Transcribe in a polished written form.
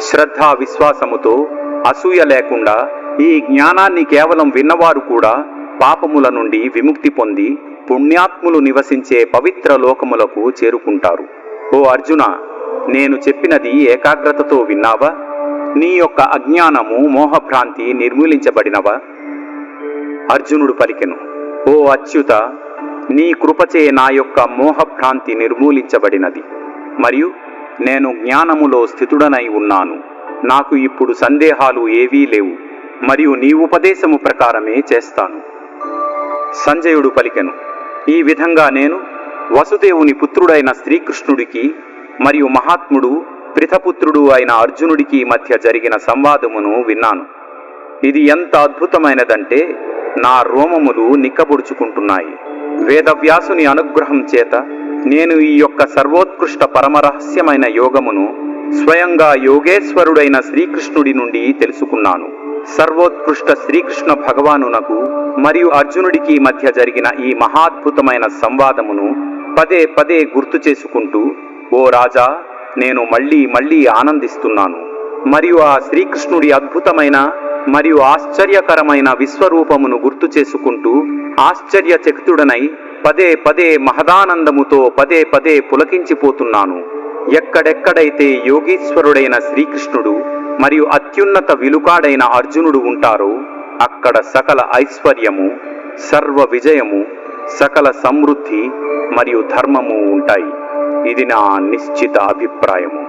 శ్రద్ధ విశ్వాసముతో అసూయ లేకుండా ఈ జ్ఞానాన్ని కేవలం విన్నవారు కూడా పాపముల నుండి విముక్తి పొంది పుణ్యాత్ములు నివసించే పవిత్ర లోకములకు చేరుకుంటారు. ఓ అర్జున, నేను చెప్పినది ఏకాగ్రతతో విన్నావా? నీ యొక్క అజ్ఞానము మోహభ్రాంతి నిర్మూలించబడినవా? అర్జునుడు పలికెను, ఓ అచ్యుత, నీ కృపచే నా యొక్క మోహభ్రాంతి నిర్మూలించబడినది, మరియు నేను జ్ఞానములో స్థితుడనై ఉన్నాను. నాకు ఇప్పుడు సందేహాలు ఏవీ లేవు, మరియు నీ ఉపదేశము ప్రకారమే చేస్తాను. సంజయుడు పలికెను, ఈ విధంగా నేను వసుదేవుని పుత్రుడైన శ్రీకృష్ణుడికి మరియు మహాత్ముడు పృథపుత్రుడు అయిన అర్జునుడికి మధ్య జరిగిన సంవాదమును విన్నాను. ఇది ఎంత అద్భుతమైనదంటే నా రోమములు నిక్కబొడుచుకుంటున్నాయి. వేదవ్యాసుని అనుగ్రహం చేత నేను ఈ యొక్క సర్వోత్కృష్ట పరమరహస్యమైన యోగమును స్వయంగా యోగేశ్వరుడైన శ్రీకృష్ణుడి నుండి తెలుసుకున్నాను. సర్వోత్కృష్ట శ్రీకృష్ణ భగవానునకు మరియు అర్జునుడికి మధ్య జరిగిన ఈ మహాద్భుతమైన సంవాదమును పదే పదే గుర్తు చేసుకుంటూ, ఓ రాజా, నేను మళ్ళీ ఆనందిస్తున్నాను. మరియు ఆ శ్రీకృష్ణుడి అద్భుతమైన మరియు ఆశ్చర్యకరమైన విశ్వరూపమును గుర్తు చేసుకుంటూ ఆశ్చర్యచకితుడనై పదే పదే మహదానందముతో పదే పదే పులకించిపోతున్నాను. ఎక్కడెక్కడైతే యోగీశ్వరుడైన శ్రీకృష్ణుడు మరియు అత్యున్నత విలుకాడైన అర్జునుడు ఉంటారో అక్కడ సకల ఐశ్వర్యము, సర్వ విజయము, సకల సమృద్ధి మరియు ధర్మము ఉంటాయి. ఇది నా నిశ్చిత అభిప్రాయము.